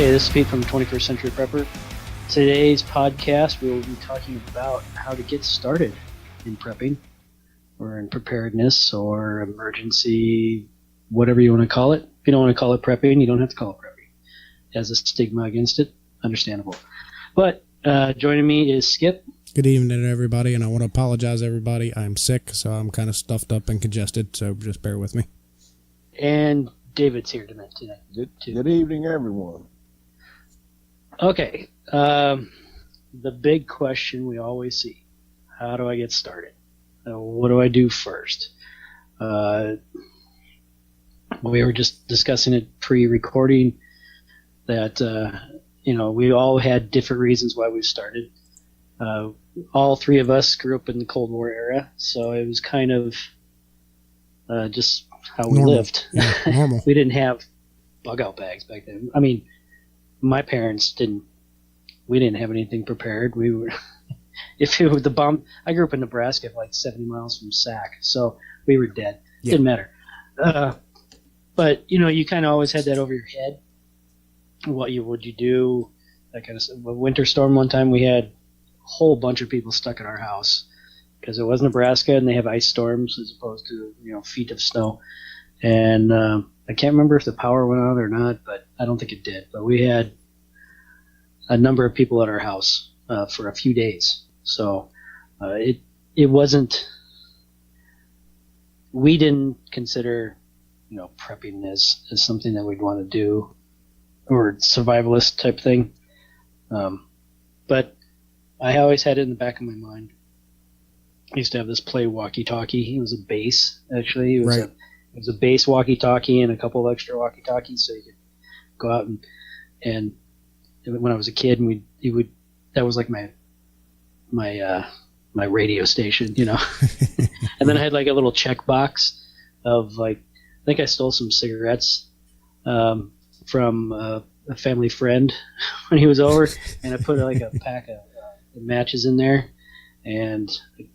Hey, this is Pete from 21st Century Prepper. Today's podcast, we will be talking about how to get started in prepping or in preparedness or emergency, whatever you want to call it. If you don't want to call it prepping, you don't have to call it prepping. It has a stigma against it. Understandable. But joining me is Skip. Good evening, everybody, and I want to apologize, everybody. I'm sick, so I'm kind of stuffed up and congested, so just bear with me. And David's here tonight. Good evening, everyone. Okay. The big question we always see, how do I get started? What do I do first? We were just discussing it pre-recording that, we all had different reasons why we started. All three of us grew up in the Cold War era, so it was kind of just how we lived. Yeah, normal. We didn't have bug-out bags back then. I mean, my parents didn't. We didn't have anything prepared. We were, if it was the bomb. I grew up in Nebraska, like 70 miles from Sac, so we were dead. Yeah. Didn't matter. But you kind of always had that over your head. What would you do? That kind of stuff. A winter storm one time, we had a whole bunch of people stuck in our house because it was Nebraska and they have ice storms as opposed to feet of snow. And I can't remember if the power went out or not, but I don't think it did. But we had a number of people at our house for a few days. So it wasn't. We didn't consider prepping as something that we'd want to do or survivalist type thing. But I always had it in the back of my mind. I used to have this play walkie-talkie. It was a bass, actually. It was a bass walkie-talkie and a couple of extra walkie-talkies, so you could go out and when I was a kid, and that was like my radio station, And then I had like a little check box of like, I think I stole some cigarettes from a family friend when he was over, and I put like a pack of matches in there and a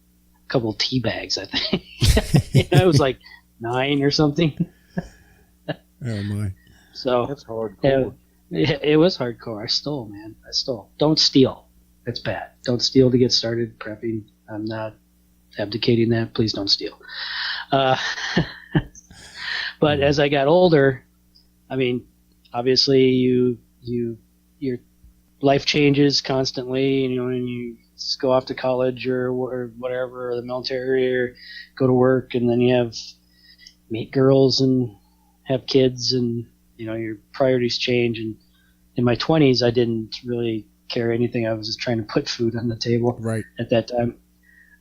couple of tea bags, I think. I was like 9 or something. Oh my! So that's hardcore. It was hardcore. I stole, man. I stole. Don't steal. It's bad. Don't steal to get started prepping. I'm not abdicating that. Please don't steal. But as I got older, I mean, obviously your life changes constantly. And you go off to college or whatever, or the military, or go to work, and then you meet girls and have kids, and your priorities change. And in my 20s, I didn't really care anything. I was just trying to put food on the table at that time.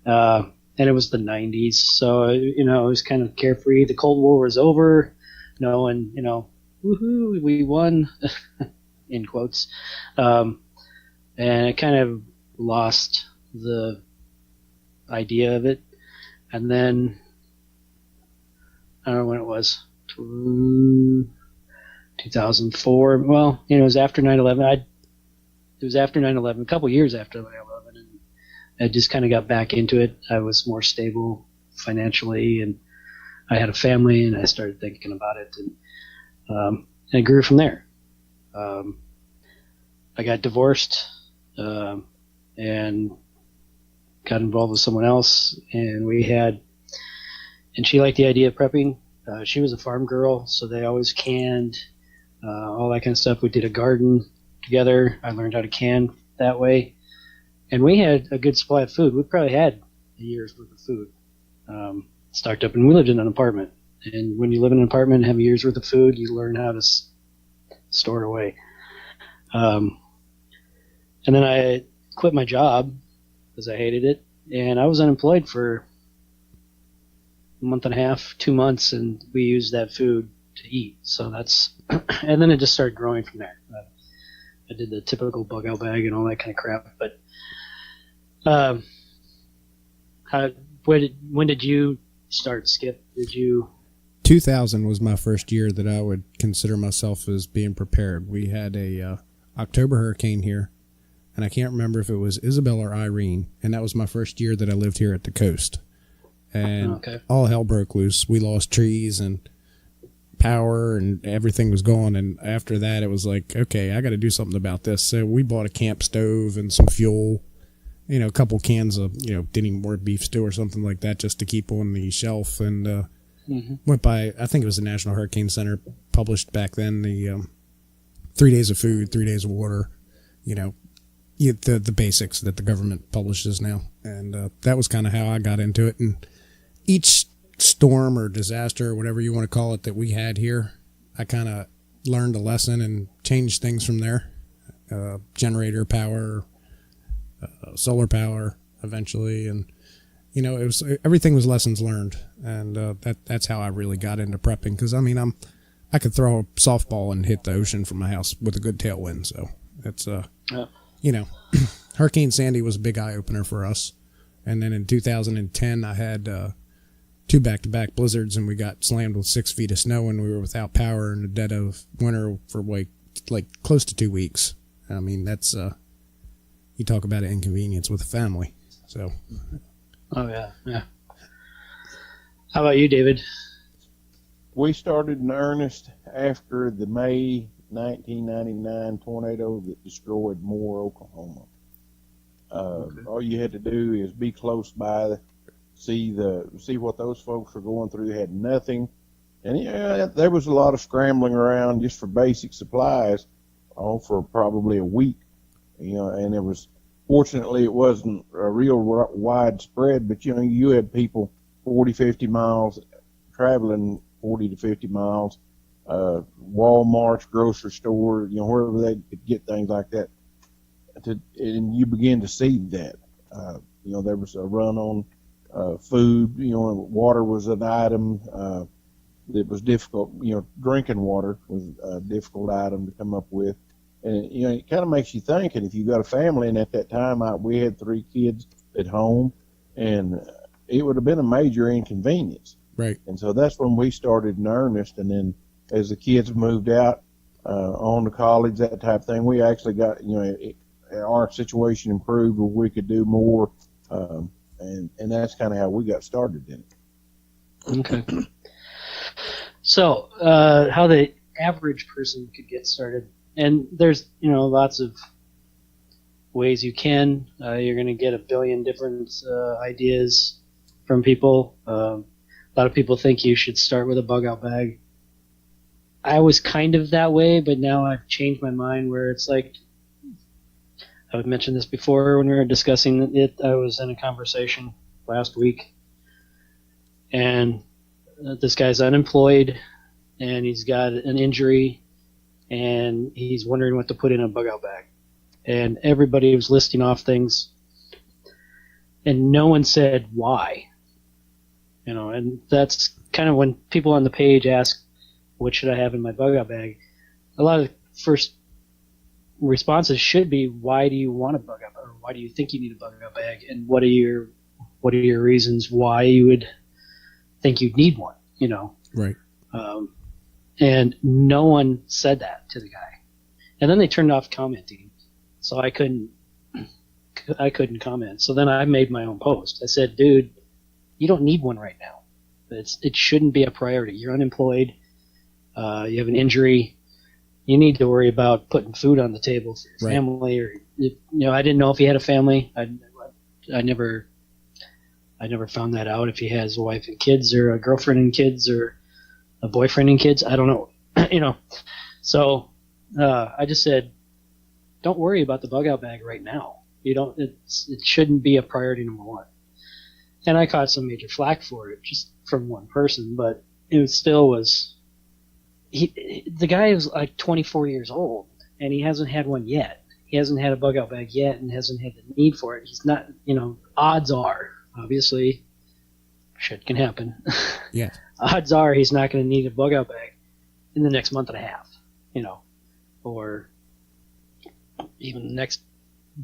And it was the 90s, so it was kind of carefree. The Cold War was over, and woohoo, we won, in quotes. And I kind of lost the idea of it. And then I don't know when it was, 2004. Well, it was after 9/11. It was after 9/11, a couple years after 9/11. I just kind of got back into it. I was more stable financially, and I had a family, and I started thinking about it, and it grew from there. I got divorced and got involved with someone else, and she liked the idea of prepping. She was a farm girl, so they always canned, all that kind of stuff. We did a garden together. I learned how to can that way. And we had a good supply of food. We probably had a year's worth of food stocked up. And we lived in an apartment. And when you live in an apartment and have a year's worth of food, you learn how to store it away. And then I quit my job because I hated it. And I was unemployed for a month and a half, 2 months, and we used that food to eat. So and then it just started growing from there. I did the typical bug-out bag and all that kind of crap. But when did you start, Skip? 2000 was my first year that I would consider myself as being prepared. We had a October hurricane here, and I can't remember if it was Isabel or Irene, and that was my first year that I lived here at the coast. And all hell broke loose. We lost trees and power and everything was gone. And after that, it was like, okay, I got to do something about this. So we bought a camp stove and some fuel, a couple cans of, Denny Moore beef stew or something like that just to keep on the shelf. And went by, I think it was the National Hurricane Center published back then, the 3 days of food, 3 days of water, the basics that the government publishes now. And that was kind of how I got into it. And each storm or disaster or whatever you want to call it that we had here, I kind of learned a lesson and changed things from there. Generator power, solar power eventually. And, it was, everything was lessons learned. And that's how I really got into prepping. Because, I could throw a softball and hit the ocean from my house with a good tailwind. So it's, Hurricane Sandy was a big eye-opener for us. And then in 2010, I had 2 back-to-back blizzards, and we got slammed with 6 feet of snow, and we were without power in the dead of winter for like close to 2 weeks. That's you talk about an inconvenience with a family. So. Oh yeah. How about you, David? We started in earnest after the May 1999 tornado that destroyed Moore, Oklahoma. All you had to do is be close by, see what those folks were going through. They had nothing, and there was a lot of scrambling around just for basic supplies, all for probably a week. And it was, fortunately, it wasn't a real widespread, but you had people 40, 50 miles traveling 40 to 50 miles, Walmart's, grocery store, wherever they could get things like that. And you begin to see that. There was a run on food, water was an item that was difficult. Drinking water was a difficult item to come up with. And, it kind of makes you think, and if you've got a family, and at that time we had 3 kids at home, and it would have been a major inconvenience. Right. And so that's when we started in earnest. And then as the kids moved out on to college, that type of thing, we actually got, our situation improved where we could do more. And that's kind of how we got started in it. Okay. So, how the average person could get started. And there's, lots of ways you can. You're going to get a billion different ideas from people. A lot of people think you should start with a bug-out bag. I was kind of that way, but now I've changed my mind where it's like, I've mentioned this before when we were discussing it. I was in a conversation last week, and this guy's unemployed, and he's got an injury, and he's wondering what to put in a bug-out bag. And everybody was listing off things, and no one said why. And that's kind of when people on the page ask, what should I have in my bug-out bag? A lot of first responses should be, why do you want a bug-out bag? Or why do you think you need a bug-out bag? And what are your reasons why you would think you'd need one? Right. And no one said that to the guy. And then they turned off commenting, so I couldn't comment. So then I made my own post. I said, dude, you don't need one right now. It shouldn't be a priority. You're unemployed. You have an injury. You need to worry about putting food on the table for your family. Or I didn't know if he had a family. I never found that out, if he has a wife and kids, or a girlfriend and kids, or a boyfriend and kids. I don't know. So I just said, don't worry about the bug out bag right now. It shouldn't be a priority number one. And I caught some major flack for it, just from one person, but it still was. The guy is like 24 years old, and he hasn't had one yet. He hasn't had a bug out bag yet, and hasn't had the need for it. He's not, odds are, obviously, shit can happen. Yeah. Odds are he's not going to need a bug out bag in the next month and a half, or even the next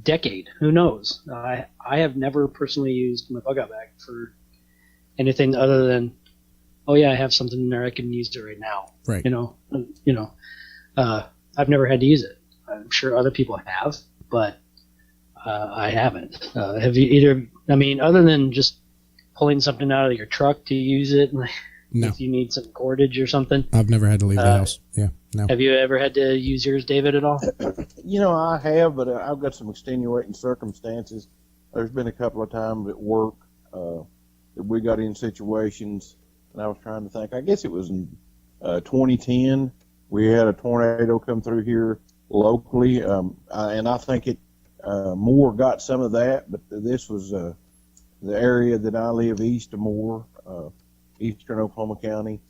decade. Who knows? I have never personally used my bug out bag for anything other than, oh yeah, I have something in there, I can use it right now. Right. I've never had to use it. I'm sure other people have, but I haven't. Have you either? Other than just pulling something out of your truck to use it, No. if you need some cordage or something. I've never had to leave the house. Yeah, no. Have you ever had to use yours, David, at all? I have, but I've got some extenuating circumstances. There's been a couple of times at work that we got in situations, and I was trying to think. I guess it was in 2010. We had a tornado come through here locally, and I think it Moore got some of that, but this was the area that I live east of Moore, eastern Oklahoma County,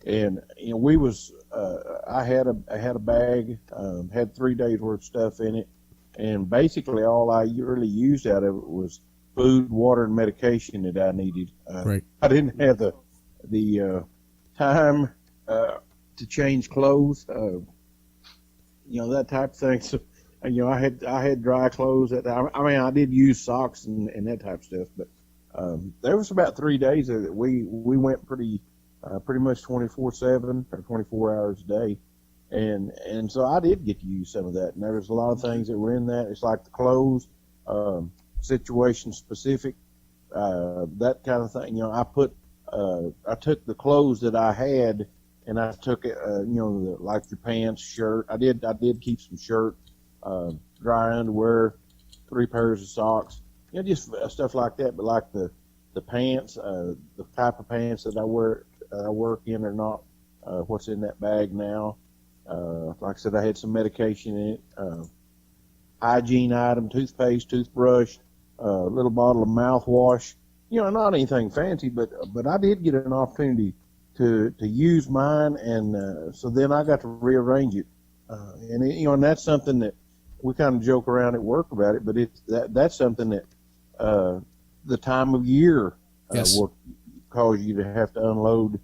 and we was I had a bag, had 3 days worth of stuff in it, and basically all I really used out of it was food, water, and medication that I needed. Right. I didn't have the time to change clothes, that type of thing. So, I had dry clothes. I did use socks and that type of stuff, but there was about 3 days that we went pretty much 24/7 or 24 hours a day, and so I did get to use some of that. And there was a lot of things that were in that. It's like the clothes, situation specific, that kind of thing. I took the clothes that I had, and I took it, like your pants, shirt. I did keep some shirt, dry underwear, 3 pairs of socks, just stuff like that. But like the pants, the type of pants that I work in are not what's in that bag now. Like I said, I had some medication in it, hygiene item, toothpaste, toothbrush, a little bottle of mouthwash. Not anything fancy, but I did get an opportunity to use mine, and so then I got to rearrange it, and that's something that we kind of joke around at work about it, but that's something that the time of year Yes. will cause you to have to unload,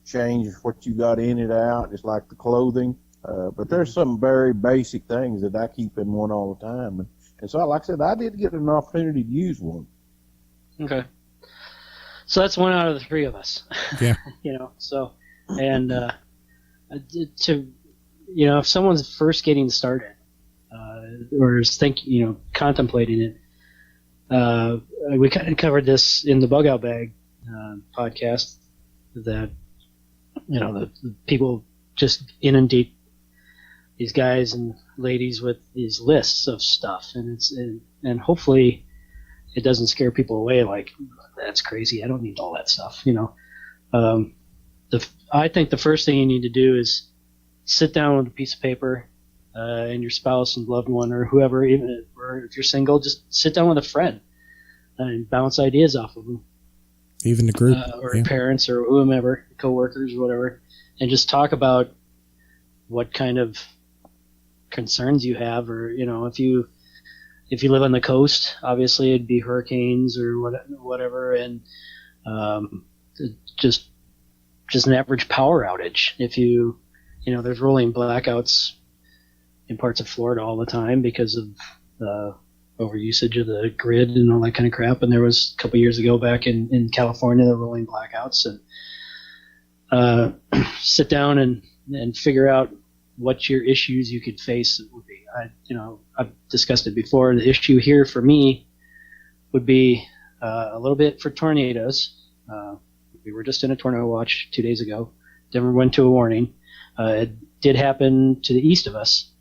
change what you got in it out. It's like the clothing, but there's some very basic things that I keep in one all the time, and so like I said, I did get an opportunity to use one. Okay. So that's 1 out of the 3 of us. Yeah. So, and if someone's first getting started, or is contemplating it, we kind of covered this in the Bug Out Bag podcast, that the people just inundate these guys and ladies with these lists of stuff, and hopefully it doesn't scare people away. Like, that's crazy, I don't need all that stuff. I think the first thing you need to do is sit down with a piece of paper, and your spouse and loved one or whoever, or if you're single, just sit down with a friend and bounce ideas off of them. Even the group. Or parents or whomever, coworkers or whatever, and just talk about what kind of concerns you have, or if you live on the coast, obviously it'd be hurricanes or whatever, and just an average power outage. If there's rolling blackouts in parts of Florida all the time because of overusage of the grid and all that kind of crap. And there was a couple years ago back in California, the rolling blackouts, and sit down and figure out what your issues you could face would be. I've discussed it before. The issue here for me would be a little bit for tornadoes. We were just in a tornado watch 2 days ago. Denver went to a warning. It did happen to the east of us,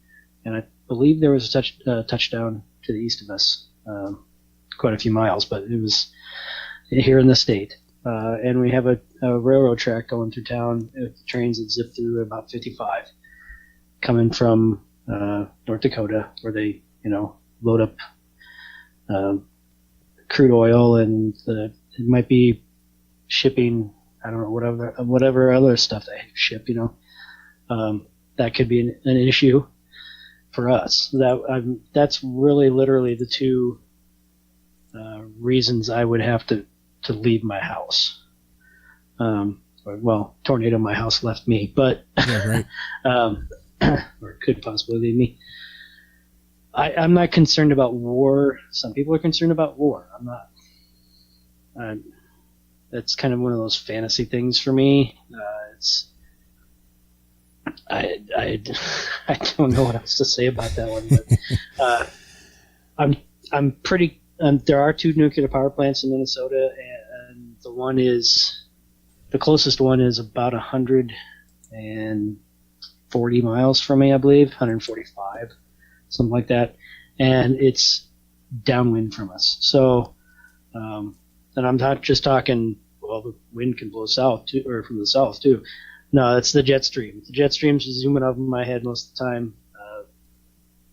and I believe there was a touchdown to the east of us, quite a few miles, but it was here in the state. And we have a railroad track going through town with trains that zip through about 55, coming from North Dakota, where they load up crude oil, and it might be shipping, I don't know, whatever other stuff they ship. That could be an issue for us. That's really literally the 2 reasons I would have to leave my house. Tornado my house left me, but Yeah, right. or could possibly leave me. I'm not concerned about war. Some people are concerned about war. I'm not. That's kind of one of those fantasy things for me. I don't know what else to say about that one. But I'm pretty. There are 2 nuclear power plants in Minnesota, and the one is the closest one is about 140 miles from me, I believe, 145, something like that, and it's downwind from us. So, and I'm not just talking. Well, the wind can blow south too, or from the south too. No, it's the jet stream. The jet stream's zooming over my head most of the time.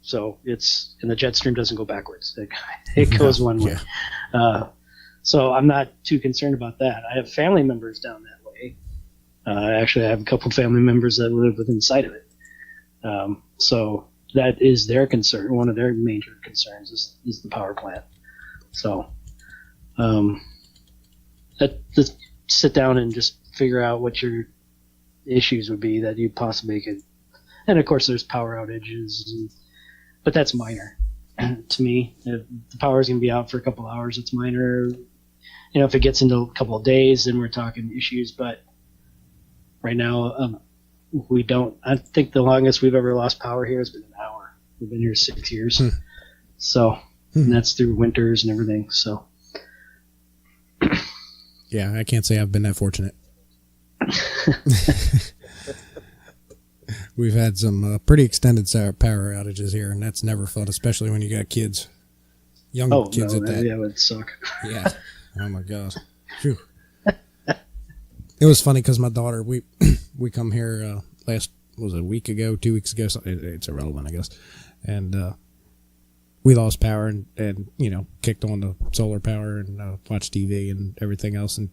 So and the jet stream doesn't go backwards. It goes one way. So I'm not too concerned about that. I have family members down that way. Actually, I have a couple of family members that live within sight of it. So that is their concern. One of their major concerns is the power plant. So just sit down and just figure out what your issues would be that you possibly could. And of course, there's power outages, but that's minor to me. If the power is going to be out for a couple of hours, it's minor. If it gets into a couple of days, then we're talking issues. But right now, we don't. I think the longest we've ever lost power here has been an hour. We've been here 6 years, so and that's through winters and everything. So, yeah, I can't say I've been that fortunate. We've had some pretty extended power outages here, and that's never fun, especially when you got kids, young kids at that. Yeah, it would suck. Yeah. Oh my gosh. Phew. It was funny because my daughter, we come here was it a week ago, 2 weeks ago? It's irrelevant, I guess. And we lost power and kicked on the solar power and watched TV and everything else, and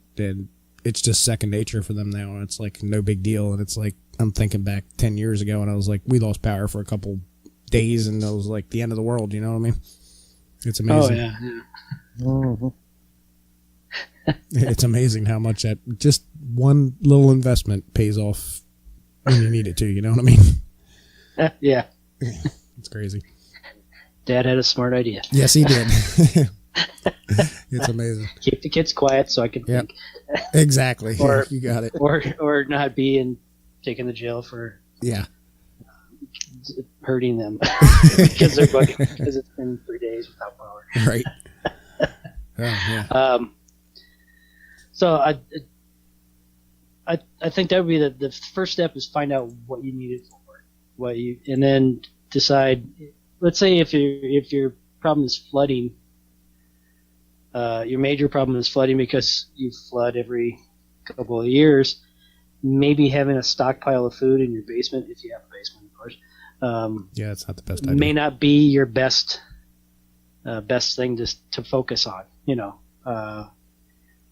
it's just second nature for them now. It's like no big deal, and it's like I'm thinking back 10 years ago, and I was like, we lost power for a couple days, and it was like the end of the world. You know what I mean? It's amazing. Oh yeah. Mm-hmm. It's amazing how much that just one little investment pays off when you need it to. You know what I mean? Yeah. It's crazy. Dad had a smart idea. Yes, he did. It's amazing. Keep the kids quiet so I can think. Exactly. Or you got it. Or not be taken to jail for hurting them because they're bugging because it's been 3 days without power. Right. Oh, yeah. So I think that would be the first step is find out what you need it for, and then decide. Let's say if your problem is flooding, your major problem is flooding because you flood every couple of years. Maybe having a stockpile of food in your basement, if you have a basement, of course. It's not the best idea. May not be your best thing to focus on.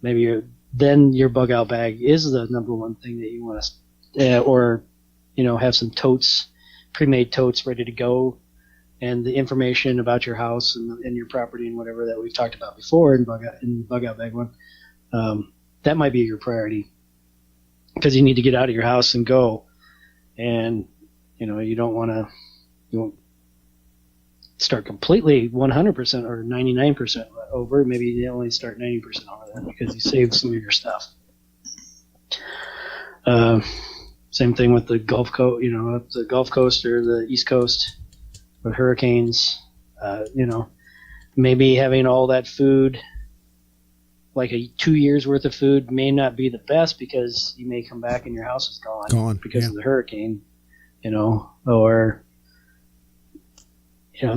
Maybe then your bug out bag is the number one thing that you want to, or have some totes, pre-made totes ready to go, and the information about your house and your property and whatever that we've talked about before in bug out bag one. That might be your priority because you need to get out of your house and go, and you won't start completely 100% or 99% over. Maybe you only start 90% over that because you saved some of your stuff. Same thing with the Gulf Coast, the Gulf Coast or the East Coast with hurricanes. Maybe having all that food, like 2 years worth of food, may not be the best because you may come back and your house is gone because of the hurricane, or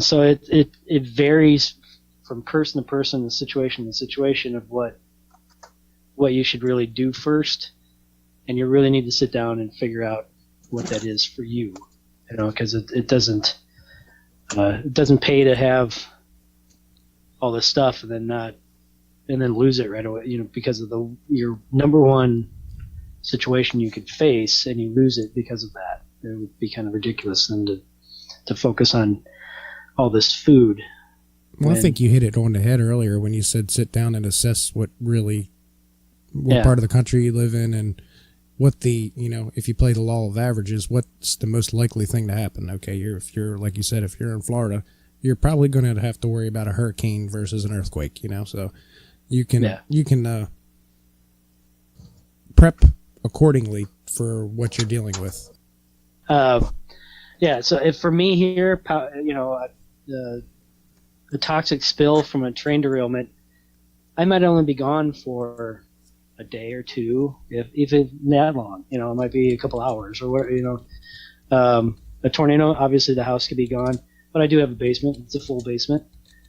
so it varies from person to person, the situation of what you should really do first, and you really need to sit down and figure out what that is for you, because it doesn't pay to have all this stuff and then lose it right away, because of your number one situation you could face, and you lose it because of that. It would be kind of ridiculous then to focus on all this food. Well, I think you hit it on the head earlier when you said sit down and assess what part of the country you live in, and what if you play the law of averages, what's the most likely thing to happen? Okay, if you're like you said, if you're in Florida, you're probably going to have to worry about a hurricane versus an earthquake. So you can prep accordingly for what you're dealing with. So if for me here, the toxic spill from a train derailment, I might only be gone for a day or two, if it's that long. It might be a couple hours or what. A tornado, obviously the house could be gone, but I do have a basement. It's a full basement.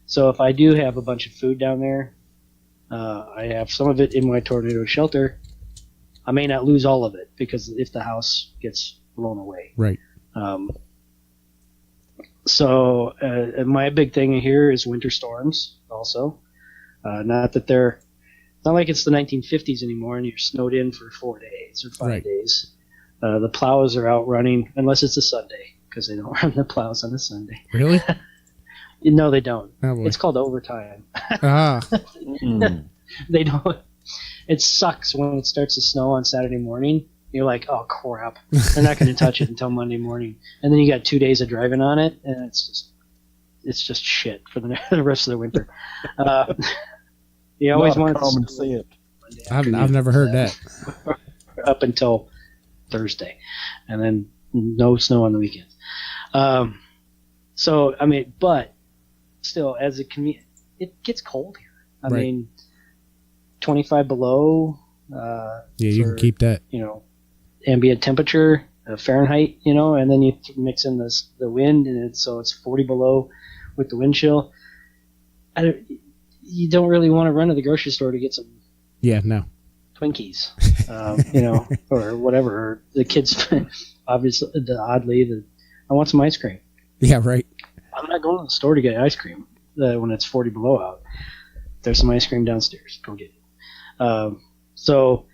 So if I do have a bunch of food down there, I have some of it in my tornado shelter. I may not lose all of it because if the house gets blown away. Right. So my big thing here is winter storms also. Not like it's the 1950s anymore and you're snowed in for 4 days or 5 days. The plows are out running unless it's a Sunday because they don't run the plows on a Sunday. Really? No, they don't. Oh, it's called overtime. They don't. It sucks when it starts to snow on Saturday morning. You're like, oh crap! They're not going to touch it until Monday morning, and then you got 2 days of driving on it, and it's just shit for the rest of the winter. You always want common sense. I've never heard that. Up until Thursday, and then no snow on the weekends. So I mean, but still, as a community, it gets cold here. I mean, 25 below. You can keep that. Ambient temperature, Fahrenheit. And then you mix in the wind, and so it's 40 below with the wind chill. You don't really want to run to the grocery store to get some. Yeah, no. Twinkies, or whatever. Or the kids, obviously, I want some ice cream. Yeah, right. I'm not going to the store to get ice cream when it's 40 below out. There's some ice cream downstairs. Go get it. So,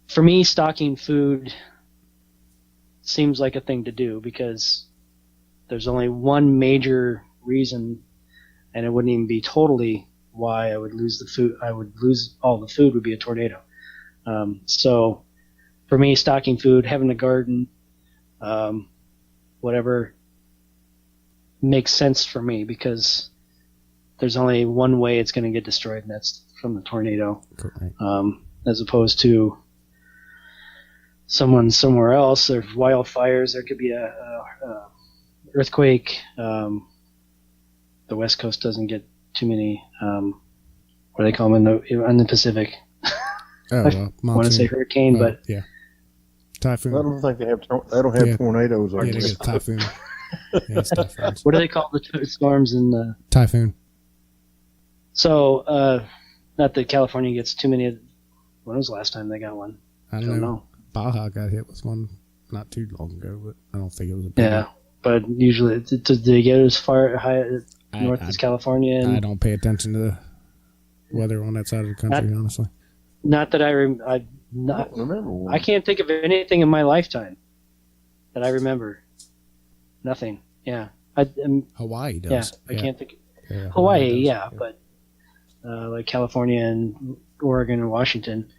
for me, stocking food seems like a thing to do because there's only one major reason, and it wouldn't even be totally why I would lose the food. I would lose all the food would be a tornado. So for me, stocking food, having a garden, whatever makes sense for me because there's only one way it's going to get destroyed, and that's from the tornado. Right. As opposed to someone somewhere else. There's wildfires. There could be a earthquake. The West Coast doesn't get too many, what do they call them in the Pacific? I want to say hurricane, but yeah, typhoon. I don't think they have tornadoes. Yeah, they get typhoon. It's typhoons. What do they call the storms in the typhoon? So, not that California gets too many. When was the last time they got one? I don't know. Baja got hit with one not too long ago, but I don't think it was a big one. But usually, do they get as far high north as California? I don't pay attention to the weather on that side of the country, honestly. Not that I remember one. I can't think of anything in my lifetime that I remember. Nothing. Yeah. Hawaii does. Yeah, I can't think. Hawaii, yeah, but like California and Oregon and Washington,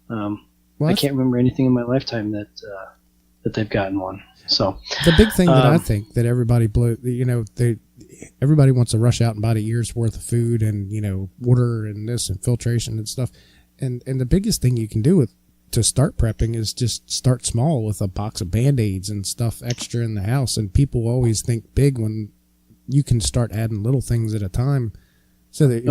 I can't remember anything in my lifetime that they've gotten one. So the big thing that I think that everybody everybody wants to rush out and buy a year's worth of food and water and this and filtration and stuff, and the biggest thing you can do to start prepping is just start small with a box of Band-Aids and stuff extra in the house. And people always think big when you can start adding little things at a time. So that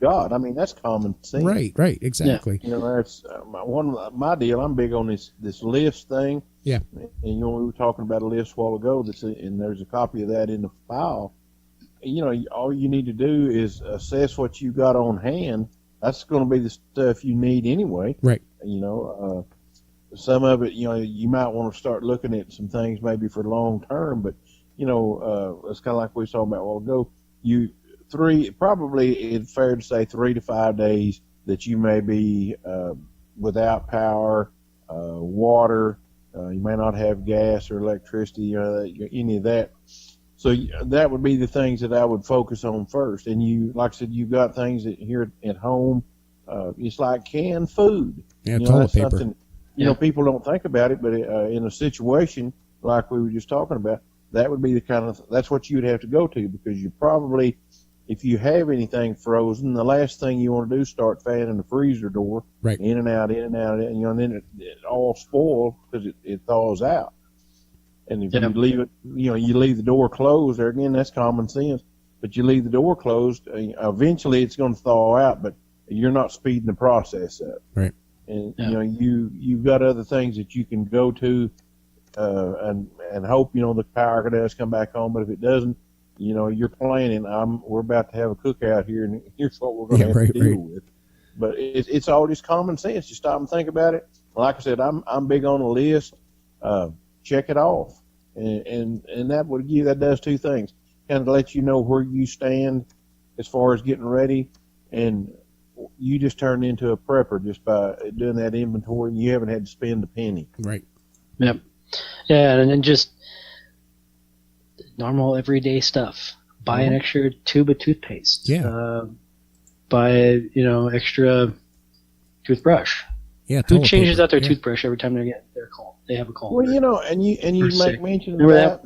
God, I mean that's common sense. Right, exactly. Yeah. That's one of my deal. I'm big on this list thing. Yeah. And we were talking about a list a while ago. And there's a copy of that in the file. All you need to do is assess what you got on hand. That's going to be the stuff you need anyway. Right. Some of it, you might want to start looking at some things maybe for long term, but it's kind of like we were talking about a while ago. It's fair to say 3 to 5 days that you may be without power, water. You may not have gas or electricity, any of that. So that would be the things that I would focus on first. And like I said, you've got things here at home. It's like canned food. Yeah, toilet paper. Something, people don't think about it, but in a situation like we were just talking about, that would be that's what you'd have to go to, because you probably, if you have anything frozen, the last thing you want to do is start fanning the freezer door, right, in and out, and then it all spoils because it thaws out. And if you leave it, you leave the door closed, there again, that's common sense. But you leave the door closed, eventually it's going to thaw out. But you're not speeding the process up. Right. And you've got other things that you can go to, and hope the power does come back on. But if it doesn't, you're planning. We're about to have a cookout here, and here's what we're going to have to deal with. But it's all just common sense. You stop and think about it. Like I said, I'm big on the list. Check it off, and that does two things. Kind of lets you know where you stand as far as getting ready, and you just turned into a prepper just by doing that inventory, and you haven't had to spend a penny. Right. Yep. Yeah, and then just normal everyday stuff. Buy an extra tube of toothpaste. Yeah. Buy extra toothbrush. Yeah. Who changes out their toothbrush every time they have a cold? Well, and you make sick. mention of that.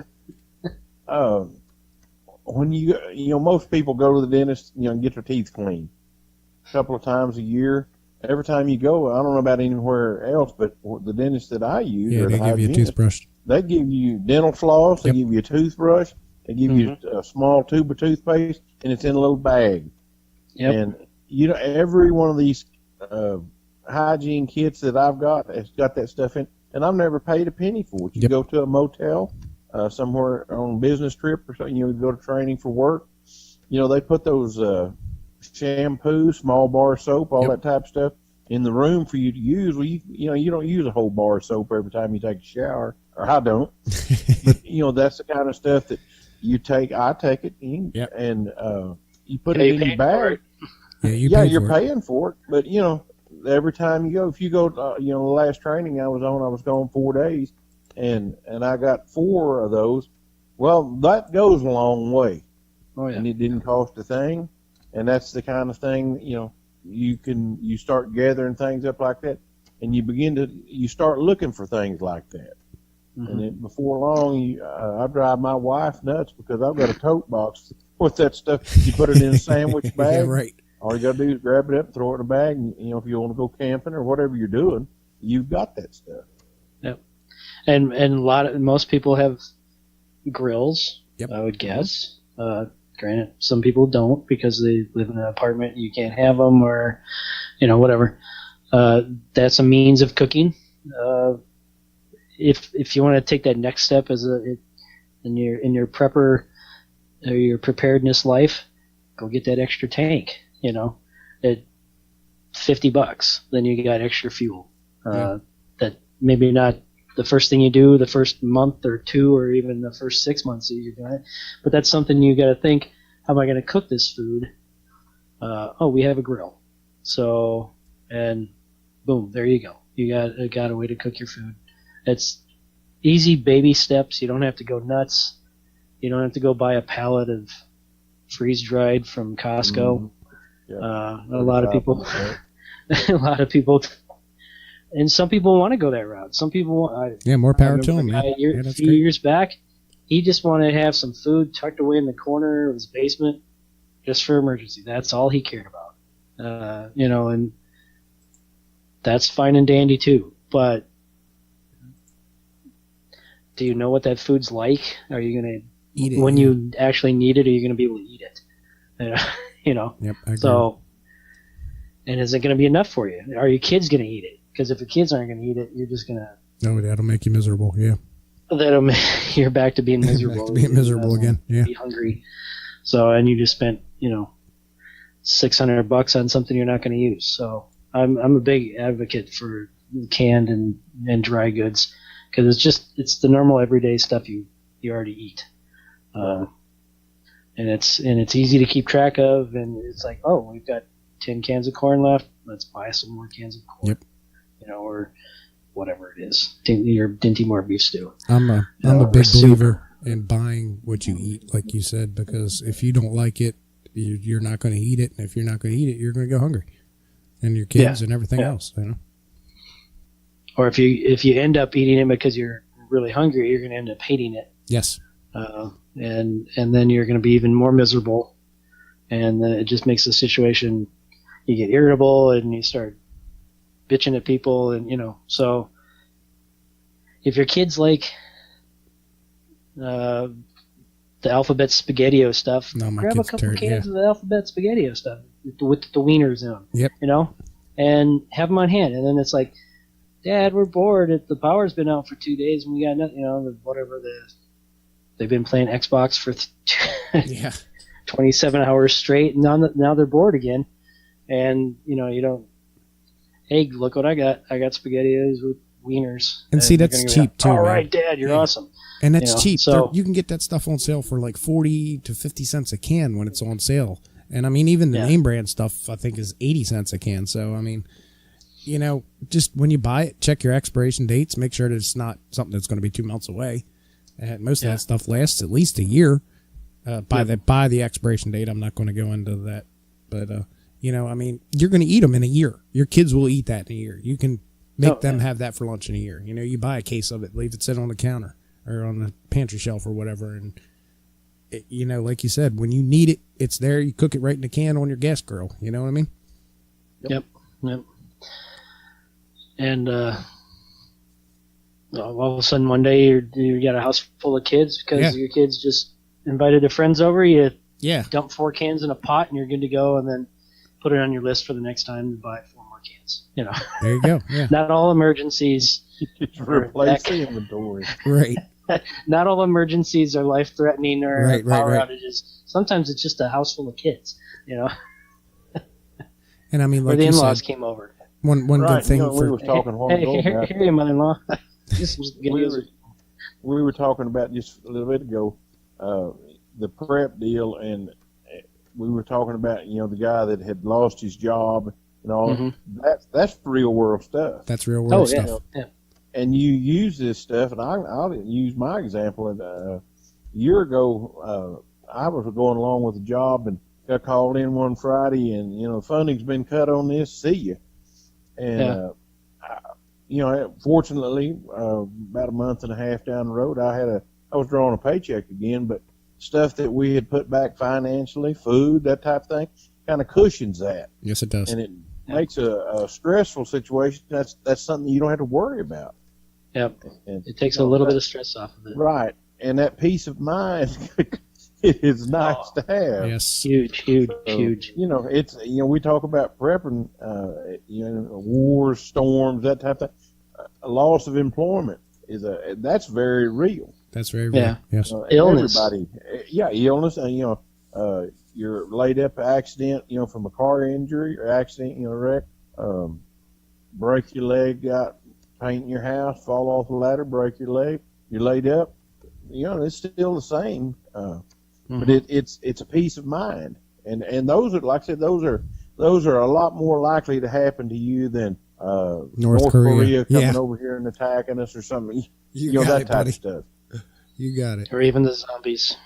When most people go to the dentist, and get their teeth cleaned a couple of times a year. Every time you go, I don't know about anywhere else, but the dentist that I use, they give you a toothbrush. They give you dental floss. They give you a toothbrush. They give you a small tube of toothpaste, and it's in a little bag. Yep. And every one of these hygiene kits that I've got has got that stuff in, and I've never paid a penny for it. You go to a motel, somewhere on a business trip or something, you go to training for work. They put those shampoo, small bar soap, all that type of stuff in the room for you to use. Well, you don't use a whole bar of soap every time you take a shower, or I don't. But that's the kind of stuff that you take. I take it, and you put it in your bag. You're paying for it. But every time you go, if you go, the last training I was gone 4 days, and I got 4 of those. Well, that goes a long way. Oh yeah. And it didn't cost a thing. And that's the kind of thing, you start gathering things up like that, and you start looking for things like that. Mm-hmm. And then before long, I drive my wife nuts because I've got a tote box with that stuff. You put it in a sandwich bag. Yeah, right. All you got to do is grab it up, throw it in a bag, and, if you want to go camping or whatever you're doing, you've got that stuff. Yep. And most people have grills, I would guess. Granted, some people don't because they live in an apartment and you can't have them, or whatever. That's a means of cooking. If you want to take that next step in your prepper or your preparedness life, go get that extra tank. At $50, then you got extra fuel. That maybe not the first thing you do the first month or 2 or even the first 6 months that you're doing it, but that's something you got to think: how am I going to cook this food? We have a grill, so, and boom, there you go. You got a way to cook your food. It's easy baby steps. You don't have to go nuts. You don't have to go buy a pallet of freeze dried from Costco. A lot of people, and some people want to go that route. Some people, more power to them. A few years back, he just wanted to have some food tucked away in the corner of his basement, just for emergency. That's all he cared about. And that's fine and dandy too. But do you know what that food's like? Are you gonna eat it when you actually need it? Are you gonna be able to eat it? Yep, I agree. So, and is it going to be enough for you? Are your kids going to eat it? Because if the kids aren't going to eat it, you're just going to... No, that'll make you miserable, yeah. You're back to being miserable. Back to being miserable again, yeah. Be hungry. So, and you just spent, $600 on something you're not going to use. So, I'm a big advocate for canned and dry goods, because it's the normal everyday stuff you already eat. And it's easy to keep track of, and it's like, oh, we've got 10 cans of corn left. Let's buy some more cans of corn. Yep. Or whatever it is. Your Dinty Moore beef stew. I'm a big believer in buying what you eat, like you said, because if you don't like it, you're not going to eat it, and if you're not going to eat it, you're going to go hungry, and your kids and everything else. Or if you end up eating it because you're really hungry, you're going to end up hating it. Yes. And then you're going to be even more miserable, and it just makes the situation, you get irritable and you start bitching at people, and so if your kids like the alphabet spaghettio stuff, grab a couple cans of the alphabet spaghettio stuff. with the wieners in them. Yep. You know, and have them on hand. And then it's like, Dad, we're bored. The power's been out for 2 days and we got nothing. You know, they've been playing Xbox for 27 hours straight, and now they're bored again. And you know, you don't. Hey, look what I got! I got SpaghettiOs with wieners. And see, that's cheap too. All right, right, Dad, you're awesome. And that's cheap. So you can get that stuff on sale for like 40 to 50 cents a can when it's on sale. And I mean, even the name brand stuff, I think, is 80 cents a can. So I mean, you know, just when you buy it, check your expiration dates. Make sure that it's not something that's going to be 2 months away. And most of that stuff lasts at least a year. By the expiration date, I'm not going to go into that, but you know, I mean, you're going to eat them in a year. Your kids will eat that in a year. You can make them have that for lunch in a year. You know, you buy a case of it, leave it sit on the counter or on the pantry shelf or whatever, and it, you know, like you said, when you need it, it's there. You cook it right in the can on your gas grill. You know what I mean? Yep. And all of a sudden, one day you got a house full of kids because your kids just invited their friends over. You dump 4 cans in a pot, and you're good to go. And then put it on your list for the next time to buy 4 more cans. You know, there you go. Yeah. Not all emergencies. Replace the inventory. Right. Not all emergencies are life-threatening or power outages. Sometimes it's just a house full of kids. You know. And I mean, like or the in-laws said, came over. One good thing we were talking a while ago about. Here, mother-in-law. We were talking about just a little bit ago the prep deal, and we were talking about, you know, the guy that had lost his job and all. Mm-hmm. That's real world stuff. That's real world stuff. Yeah. And you use this stuff, and I'll use my example. And a year ago, I was going along with a job and got called in one Friday, and you know, funding's been cut on this. See you. And you know, fortunately, about a month and a half down the road, I was drawing a paycheck again, but stuff that we had put back financially, food, that type of thing, kind of cushions that. Yes, it does. And it makes a stressful situation. That's something you don't have to worry about. Yep. And it takes a little bit of stress off of it. Right. And that peace of mind is nice to have. Yes. Huge. You know, we talk about prepping, you know, wars, storms, that type of thing. A loss of employment that's very real. That's very real. Yeah. Yes. Illness. Everybody, illness. You know, you're laid up accident, you know, from a car injury or accident, you know, wreck, break your leg out painting your house, fall off a ladder, break your leg, you're laid up. You know, it's still the same, but it's a peace of mind, and those are, like I said, those are a lot more likely to happen to you than North Korea coming over here and attacking us or something. You know, that type of stuff. You got it. Or even the zombies.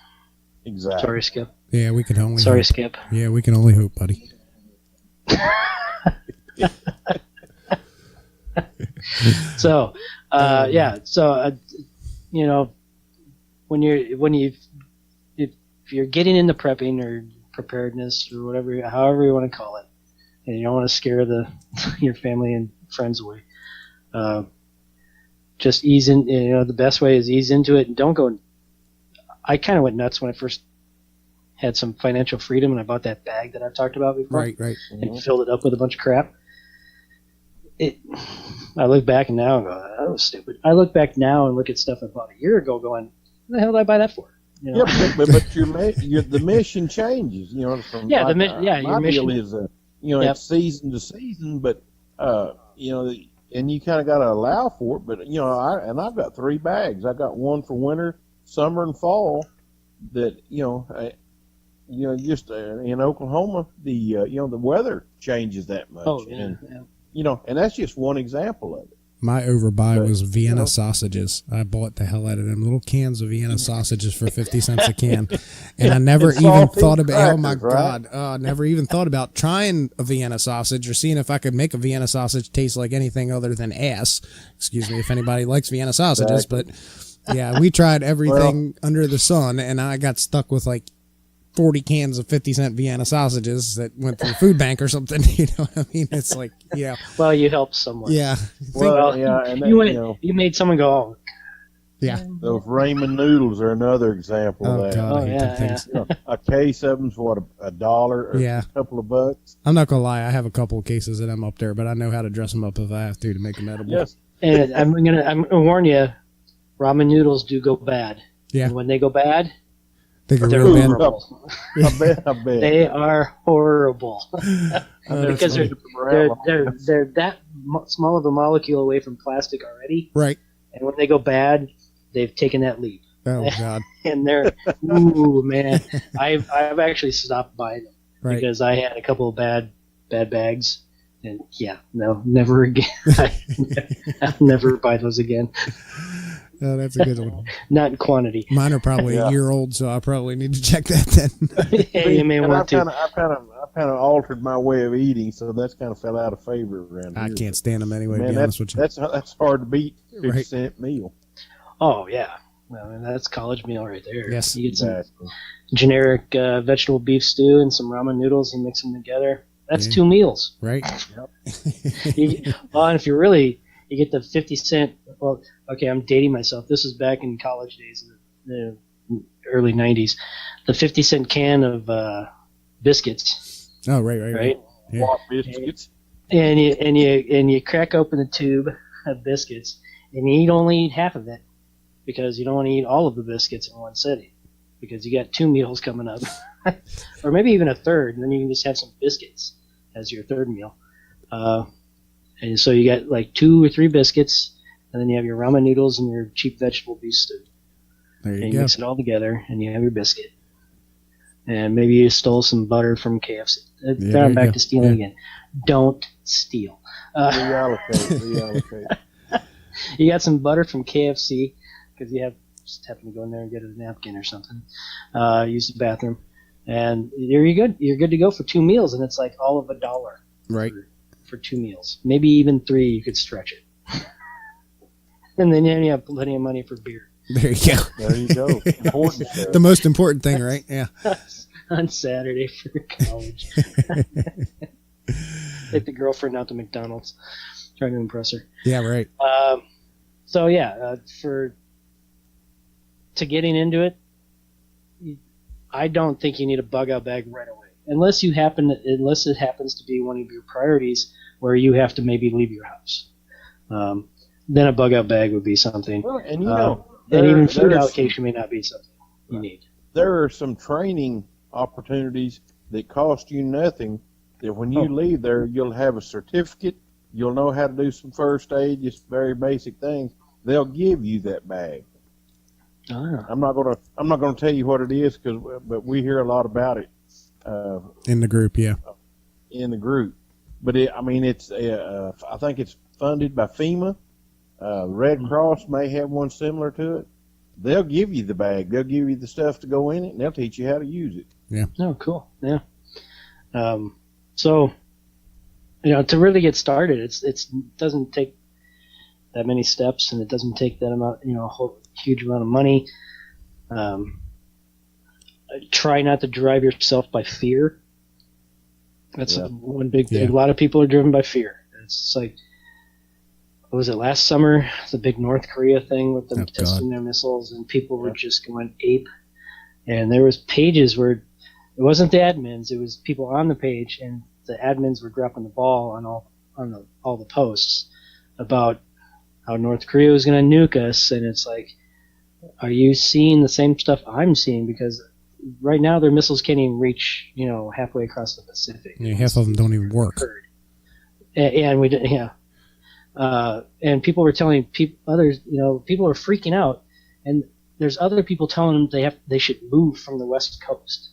Exactly. Sorry, Skip. Yeah, we can only. Sorry, hope. Skip. Yeah, we can only hope, buddy. So, you know, if you're getting into prepping or preparedness or whatever, however you want to call it, and you don't want to scare your family and friends away, just ease in. You know, the best way is ease into it and don't go. I kind of went nuts when I first had some financial freedom and I bought that bag that I've talked about before. Right. And filled it up with a bunch of crap. I look back now and go, that was stupid. I look back now and look at stuff I bought a year ago going, what the hell did I buy that for? You know? Yeah, but the mission changes, you know. From your my mission deal is, you know, it's season to season, but, you know, and you kind of got to allow for it. But, you know, I've got 3 bags. I've got one for winter, summer, and fall that, you know, just in Oklahoma, the weather changes that much. Oh, yeah. And, you know, and that's just one example of it. My overbuy was Vienna sausages. I bought the hell out of them little cans of Vienna sausages for 50 cents a can. And I never even thought about, crackers, oh my God, I never even thought about trying a Vienna sausage or seeing if I could make a Vienna sausage taste like anything other than ass. Excuse me if anybody likes Vienna sausages, but yeah, we tried everything under the sun and I got stuck with like 40 cans of 50-cent Vienna sausages that went to the food bank or something. You know what I mean? It's like, yeah. Well, you helped someone. Yeah. Well, yeah. And you made someone go, oh, Yeah. Those ramen noodles are another example Oh, of that. God, Oh, I hate yeah, them things. You know, a case of them's what, $1 or Yeah. a couple of bucks. I'm not going to lie. I have a couple of cases that I'm up there, but I know how to dress them up if I have to make them edible. Yes. And I'm gonna warn you, ramen noodles do go bad. Yeah. And when they go bad, They go they're real bad. horrible. I bet. They are horrible That's because funny. they're that small of a molecule away from plastic already, Right. and when they go bad, they've taken that leap. Oh, God. And they're ooh man, I've actually stopped buying them Right. because I had a couple of bad bags, and yeah, no, never again. I'll never buy those again. Oh, that's a good one. Not in quantity. Mine are probably a year old, so I probably need to check that then. Hey, you may And want to. I kind of altered my way of eating, so that's kind of fell out of favor around here. I can't stand them anyway, to Man, be honest with you. that's hard to beat. 50 Right. cent meal. Oh yeah, well, and that's college meal right there. Yes. You get some Exactly. generic vegetable beef stew and some ramen noodles and mix them together. That's Yeah. 2 meals. Right? Well, and if you really, you get the 50-cent. Well, okay, I'm dating myself. This was back in college days, in the early '90s. The 50-cent can of biscuits, Oh, right. right? Yeah. Walk biscuits. And you crack open the tube of biscuits, and you only eat half of it because you don't want to eat all of the biscuits in one sitting because you got 2 meals coming up, or maybe even a third, and then you can just have some biscuits as your third meal. And so you got like 2 or 3 biscuits, and then you have your ramen noodles and your cheap vegetable beef stew. There And you you go. mix it all together, and you have your biscuit. And maybe you stole some butter from KFC. there There I'm you back go. to stealing again. Don't steal. Reallocate. You got some butter from KFC because you have just happen to go in there and get a napkin or something. Use the bathroom, and you're good. You're good to go for 2 meals, and it's like all of $1 Right. for 2 meals, maybe even 3. You could stretch it, and then you have plenty of money for beer There you go. There you go. Important stuff. The most important thing, right? Yeah. on Saturday for college. Take the girlfriend out to McDonald's, trying to impress her. Yeah, right. So yeah, to getting into it, I don't think you need a bug out bag right away, unless it happens to be one of your priorities where you have to maybe leave your house. Then a bug out bag would be something, Well, and and even food there's- allocation may not be something you need. there are some training opportunities that cost you nothing. That when you leave there, you'll have a certificate. You'll know how to do some first aid, just very basic things. They'll give you that bag. Ah. I'm not gonna tell you what it is, but we hear a lot about it In the group, yeah. in the group. But it's I think it's funded by FEMA. Red Cross may have one similar to it. They'll give you the bag. They'll give you the stuff to go in it, and they'll teach you how to use it. Oh, cool. Yeah. So, to really get started, it doesn't take that many steps, and it doesn't take that amount, a whole huge amount of money. Try not to drive yourself by fear. That's one big thing. Yeah. A lot of people are driven by fear. It's like, what was it, last summer? The big North Korea thing with them testing their missiles, and people were just going ape. And there was pages where it wasn't the admins; it was people on the page, and the admins were dropping the ball on all the posts about how North Korea was going to nuke us, and it's like, are you seeing the same stuff I'm seeing? Because right now their missiles can't even reach, halfway across the Pacific. Yeah, half of them don't even work. And we did, yeah. And people were telling people are freaking out, and there's other people telling them they should move from the West Coast,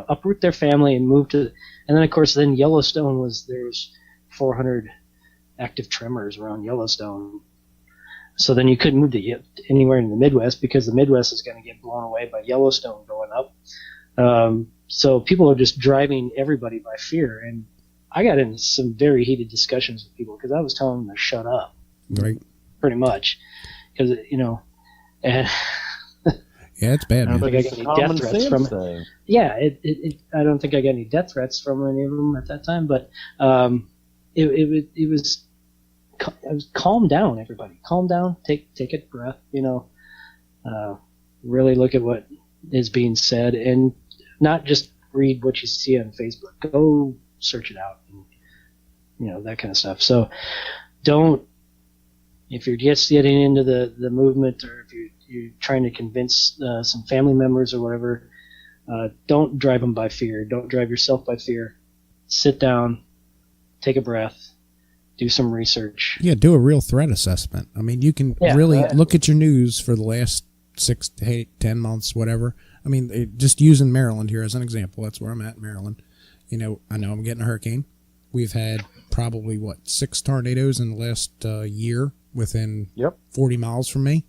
uproot their family and move to, and then of course Yellowstone there's 400 active tremors around Yellowstone, so then you couldn't move to anywhere in the Midwest because the Midwest is going to get blown away by Yellowstone going up. So people are just driving everybody by fear, and I got into some very heated discussions with people because I was telling them to shut up, Right. pretty much, because and Yeah, it's bad, I don't man. think I It's got a any common death threats sense from it. thing. Yeah, I don't think I got any death threats from any of them at that time, but it was calm down, everybody. Calm down, take a breath, Really look at what is being said and not just read what you see on Facebook. Go search it out, and, that kind of stuff. So if you're just getting into the movement, or if you're trying to convince some family members or whatever, don't drive them by fear. Don't drive yourself by fear. Sit down, take a breath, do some research. Yeah, do a real threat assessment. I mean, you can really look at your news for the last 6 to 8, 10 months, whatever. I mean, just using Maryland here as an example. That's where I'm at in Maryland. I know I'm getting a hurricane. We've had probably, 6 tornadoes in the last year within 40 miles from me.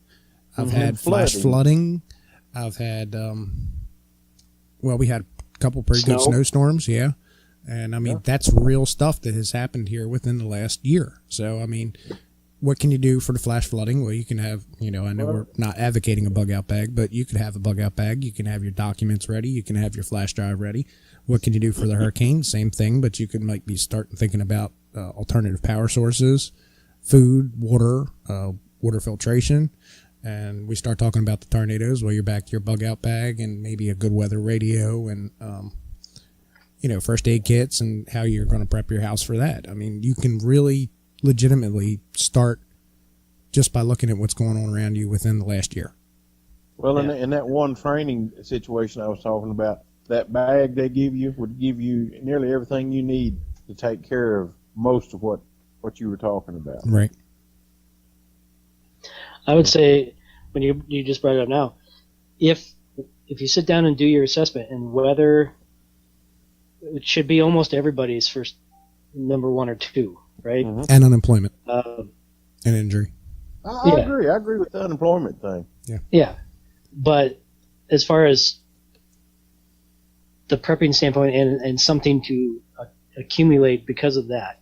I've had flash flooding. I've had, we had a couple pretty good snowstorms, yeah. And, I mean, that's real stuff that has happened here within the last year. So, I mean, what can you do for the flash flooding? Well, you can have, I know we're not advocating a bug-out bag, but you could have a bug-out bag. You can have your documents ready. You can have your flash drive ready. What can you do for the hurricane? Same thing, but you might be starting thinking about alternative power sources, food, water, water filtration. And we start talking about the tornadoes. Well, you're back to your bug-out bag and maybe a good weather radio and, first aid kits and how you're going to prep your house for that. I mean, you can really legitimately start just by looking at what's going on around you within the last year. Well, in that one training situation I was talking about, that bag they give you would give you nearly everything you need to take care of most of what you were talking about. Right. I would say, when you just brought it up now, if you sit down and do your assessment, and whether it should be almost everybody's first number 1 or 2, right? Mm-hmm. And unemployment and injury. I agree. I agree with the unemployment thing. Yeah. But as far as the prepping standpoint and something to accumulate because of that,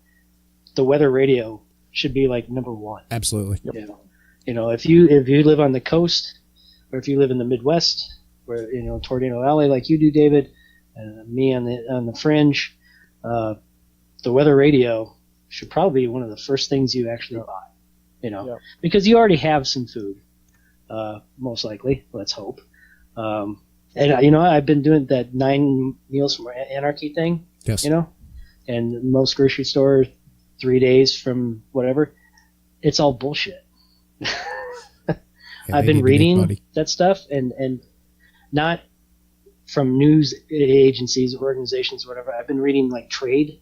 the weather radio should be like number 1. Absolutely. Yep. If you live on the coast, or if you live in the Midwest, where Tornado Alley like you do, David, and me on the fringe, the weather radio should probably be one of the first things you actually buy. Because you already have some food, most likely. Let's hope. And I've been doing that 9 meals from Anarchy thing. Yes. And most grocery stores, 3 days from whatever. It's all bullshit. I've been reading that stuff and not from news agencies, organizations, whatever. I've been reading like trade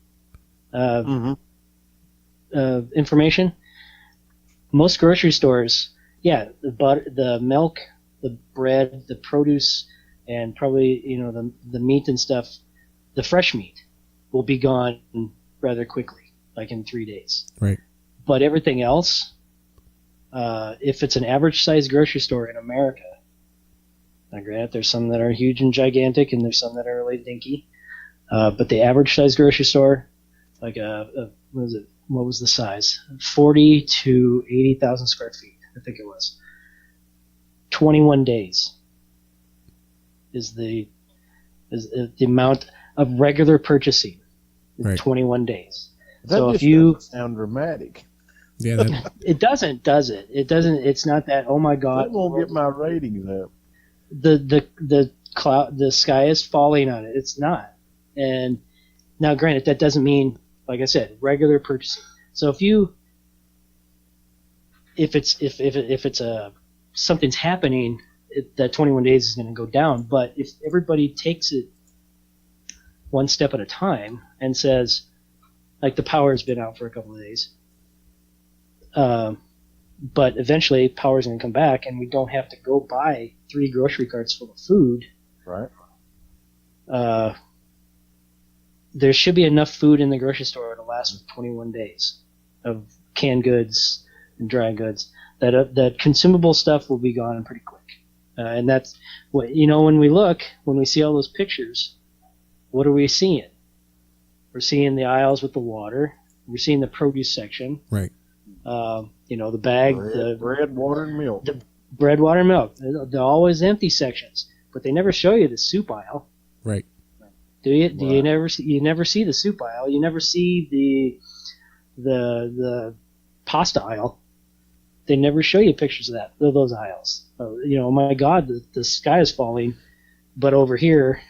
information. Most grocery stores, the butter, the milk, the bread, the produce, and probably the meat and stuff, the fresh meat will be gone rather quickly, like in 3 days. Right. But everything else, if it's an average size grocery store in America, now granted, there's some that are huge and gigantic, and there's some that are really dinky. But the average size grocery store, like what was the size? 40 to 80,000 square feet, I think it was. 21 days is the amount of regular purchasing. Right. 21 days. That so just if you doesn't sound dramatic. Yeah, it doesn't, does it? It doesn't. It's not that. Oh my God! That won't get my ratings up. The sky is falling on it. It's not. And now, granted, that doesn't mean, like I said, regular purchasing. So if it's something's happening, that 21 days is going to go down. But if everybody takes it one step at a time and says, like, the power's been out for a couple of days, but eventually power's going to come back, and we don't have to go buy 3 grocery carts full of food. Right. There should be enough food in the grocery store to last for 21 days of canned goods and dry goods. That consumable stuff will be gone pretty quick. And that's what, when we see all those pictures, what are we seeing? We're seeing the aisles with the water. We're seeing the produce section. Right. The bag, bread, water, and milk. The bread, water, and milk. They're always empty sections, but they never show you the soup aisle. Right. Do you? Do you never see the soup aisle? You never see the pasta aisle. they never show you pictures of those aisles. You know, oh my God, the sky is falling, but over here,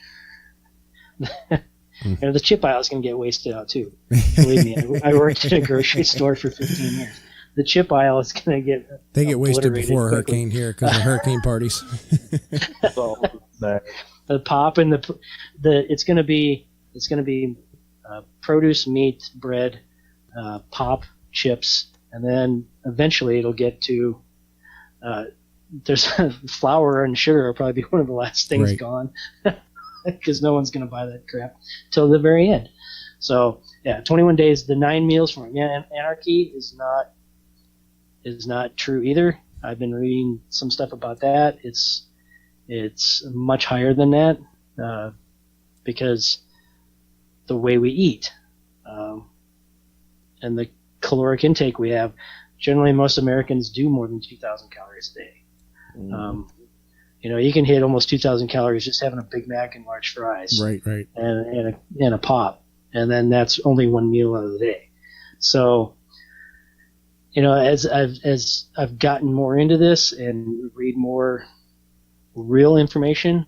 you know, the chip aisle is going to get wasted out too. Believe me, I worked in a grocery store for 15 years. The chip aisle is going to get wasted before a quickly. hurricane here because of hurricane parties. So, The pop and it's going to be produce, meat, bread, pop, chips, and then eventually it'll get to there's flour and sugar will probably be one of the last things Right. gone because no one's going to buy that crap till the very end. So yeah, 21 days, the 9 meals from anarchy is not true either. I've been reading some stuff about that. It's much higher than that because the way we eat and the caloric intake we have, generally most Americans do more than 2,000 calories a day. You know, you can hit almost 2,000 calories just having a Big Mac and large fries, Right. and a pop, and then that's only one meal out of the day. So, you know, as I've gotten more into this and read more real information,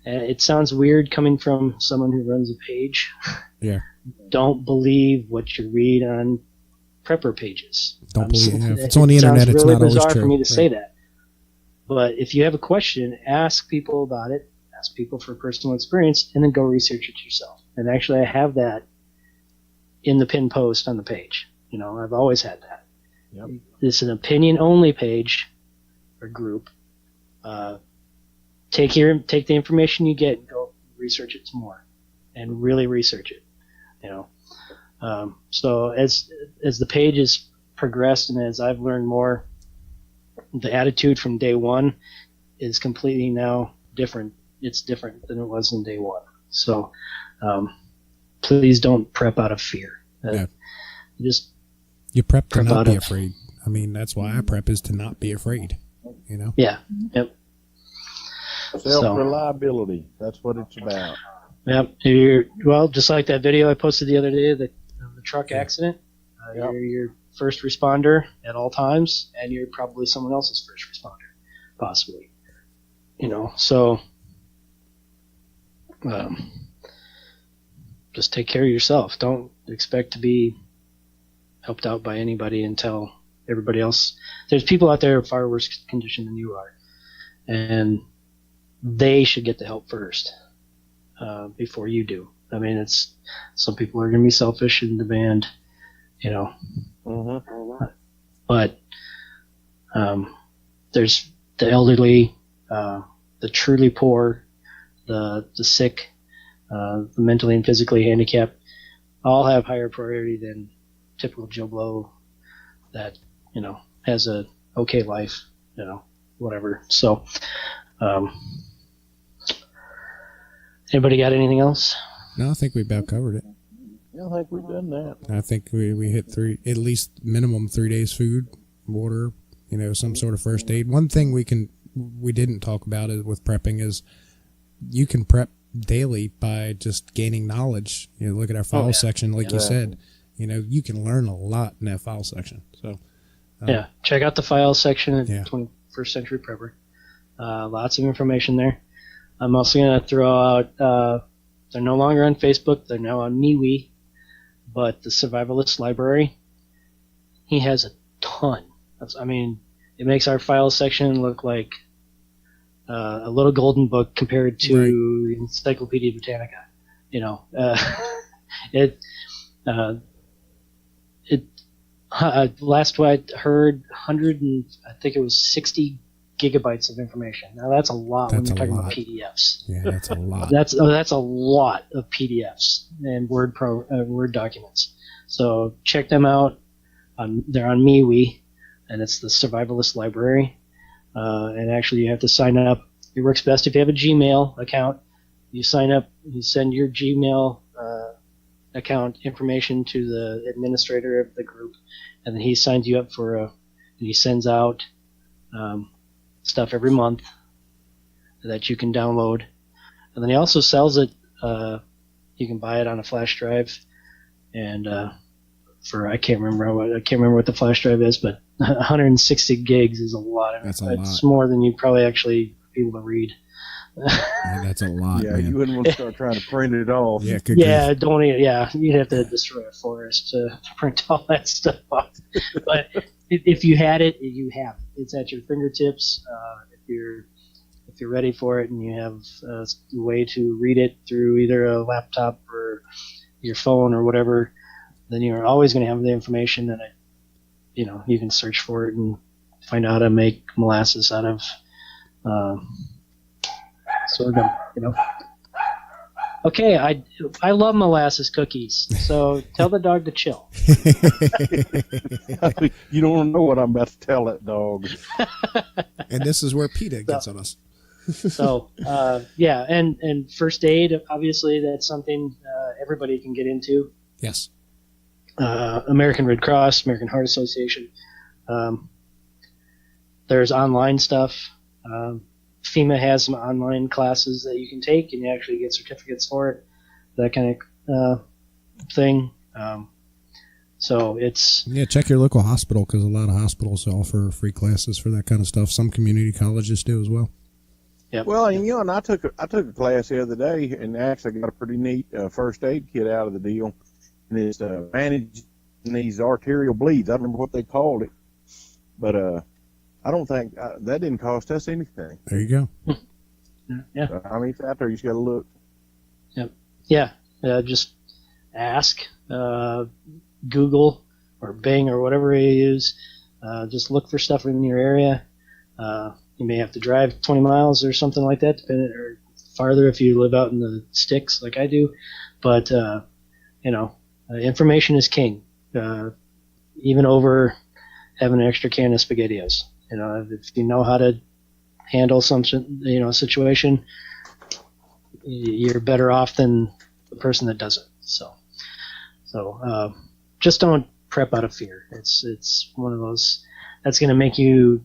it sounds weird coming from someone who runs a page. Yeah. Don't believe what you read on prepper pages. Don't believe it. If it's on the internet, it's really not always bizarre true. for me to say Right. that. But if you have a question, ask people about it. Ask people for personal experience, and then go research it yourself. And actually, I have that in the pinned post on the page. You know, I've always had that. Yep. It's an opinion-only page or group. Take the information you get and go research it some more, and really research it. You know, so as the page has progressed and as I've learned more, the attitude from day one is completely now different. It's different than it was in day one. So please don't prep out of fear. Yeah. Just You prep to Prep not out be of- afraid. I mean, that's why I prep, is to not be afraid. You know? yeah, yep. self-reliability. That's what it's about. Yep. Well, just like that video I posted the other day, the truck accident. Yep. You're your first responder at all times, and you're probably someone else's first responder, possibly. You know, so just take care of yourself. Don't expect to be helped out by anybody until everybody else. There's people out there far worse condition than you are, and they should get the help first before you do. I mean, it's some people are going to be selfish and demand, you know, but there's the elderly, the truly poor, the sick, the mentally and physically handicapped, all have higher priority than typical Joe Blow that, you know, has a okay life, you know, whatever. So, anybody got anything else? No, I think we about covered it. Yeah, I think we've done that. I think we hit at least minimum 3 days food, water, you know, some sort of first aid. One thing we didn't talk about is with prepping is you can prep daily by just gaining knowledge. You know, look at our file section, like you said. You know, you can learn a lot in that file section. So yeah, check out the file section at Yeah. 21st Century Prepper. Lots of information there. I'm also going to throw out, they're no longer on Facebook, they're now on MeWe, but the Survivalist Library, he has a ton. I mean, it makes our file section look like a little golden book compared to Encyclopedia Britannica. You know, last I heard, 60 gigabytes of information. Now that's a lot when That's you're a talking lot. about PDFs. yeah, that's a lot. That's a lot of PDFs and Word documents. So check them out. They're on MeWe, and it's the Survivalist Library. And actually, you have to sign up. It works best if you have a Gmail account. You sign up. You send your Gmail account information to the administrator of the group, and then he signs you up and he sends out stuff every month that you can download. And then he also sells it. You can buy it on a flash drive, and I can't remember what the flash drive is, but 160 gigs is a lot. That's a it's lot. more than you'd probably actually be able to read. Yeah, that's a lot, Yeah, man. you wouldn't want to start trying to print it off. Yeah, good Yeah, grief. don't even, yeah, you'd have to destroy a forest to print all that stuff off. But if you had it, you have it. It's at your fingertips. If you're ready for it and you have a way to read it through either a laptop or your phone or whatever, then you're always going to have the information, and you can search for it and find out how to make molasses out of sorghum. Okay, I love molasses cookies, so tell the dog to chill. You don't know what I'm about to tell that dog. And this is where PETA gets on us. So yeah, and first aid, obviously that's something everybody can get into. Yes. American Red Cross, American Heart Association. There's online stuff. FEMA has some online classes that you can take, and you actually get certificates for it. That kind of thing. So it's check your local hospital, because a lot of hospitals offer free classes for that kind of stuff. Some community colleges do as well. Yep. Well, and I took a class the other day, and actually got a pretty neat first aid kit out of the deal, and it's managing these arterial bleeds. I don't remember what they called it, but I don't think that didn't cost us anything. There you go. Yeah. I mean, it's out there. You just got to look. Yep. Yeah. Just ask, Google or Bing or whatever you use. Just look for stuff in your area. You may have to drive 20 miles or something like that, or farther if you live out in the sticks like I do. But information is king. Even over having an extra can of SpaghettiOs. If you know how to handle some situation, you're better off than the person that doesn't. So just don't prep out of fear. It's one of those that's going to make you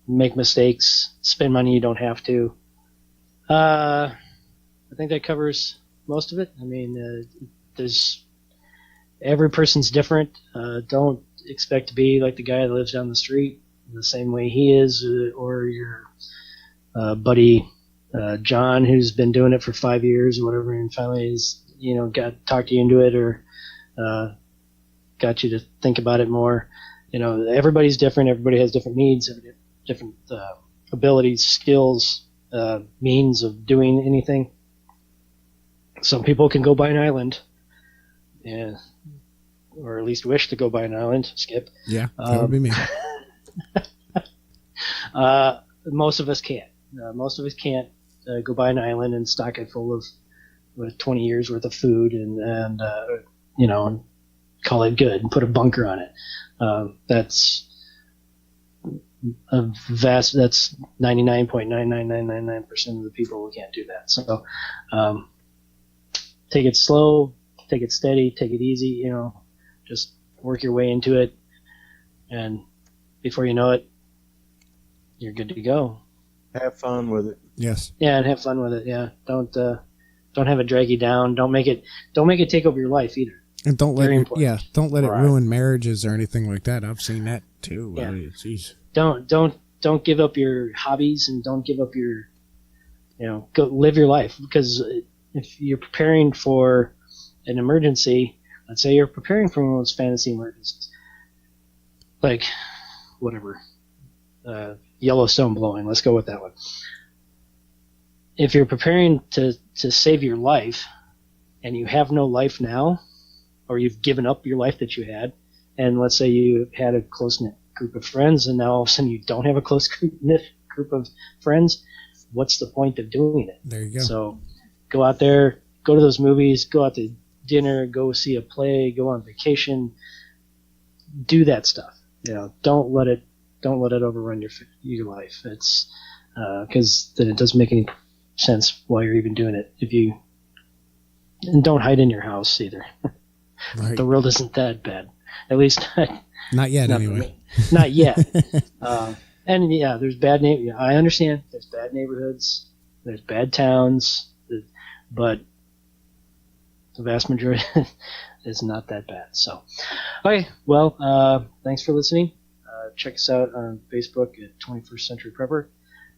make mistakes, spend money you don't have to. I think that covers most of it. I mean, every person's different. Don't expect to be like the guy that lives down the street the same way he is, or your buddy John, who's been doing it for 5 years or whatever, and finally has talked you into it, or got you to think about it more. Everybody's different. Everybody has different needs, different abilities, skills, means of doing anything. Some people can go by an island, or at least wish to go by an island. Skip. Yeah, that would be me. Most of us can't. Most of us can't go by an island and stock it full of with 20 years worth of food and call it good and put a bunker on it. That's a vast. That's 99.99999% of the people who can't do that. So take it slow, take it steady, take it easy. Just work your way into it, and before you know it, you're good to go. Have fun with it. Yes. Yeah, and have fun with it. Yeah, don't have it drag you down. Don't make it take over your life either. And don't let it Right. ruin marriages or anything like that. I've seen that too. Yeah. Jeez. Don't give up your hobbies, and don't give up your go live your life, because if you're preparing for an emergency, let's say you're preparing for one of those fantasy emergencies, like whatever, Yellowstone blowing. Let's go with that one. If you're preparing to save your life, and you have no life now, or you've given up your life that you had, and let's say you had a close-knit group of friends, and now all of a sudden you don't have a close-knit group of friends, what's the point of doing it? There you go. So go out there, go to those movies, go out to dinner, go see a play, go on vacation, do that stuff. Don't let it overrun your life. It's because then it doesn't make any sense why you're even doing it. And don't hide in your house either. Right. The world isn't that bad, at least Not yet, not anyway. Not yet. And yeah, there's bad I understand. There's bad neighborhoods. There's bad towns, but the vast majority is not that bad. So, okay. Well, thanks for listening. check us out on Facebook at 21st Century Prepper,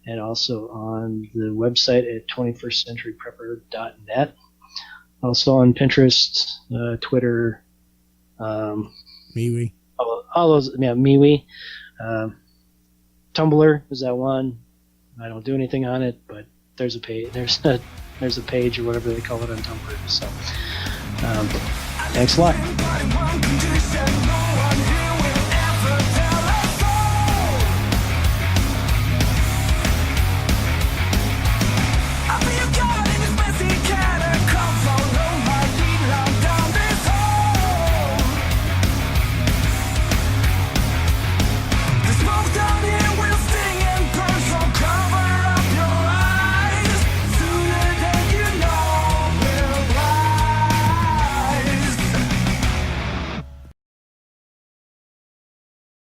and also on the website at 21stcenturyprepper.net. Also on Pinterest, Twitter, MeWe. all those, yeah, MeWe. Tumblr is that one. I don't do anything on it, but there's a page. There's a page or whatever they call it on Tumblr. So, thanks a lot.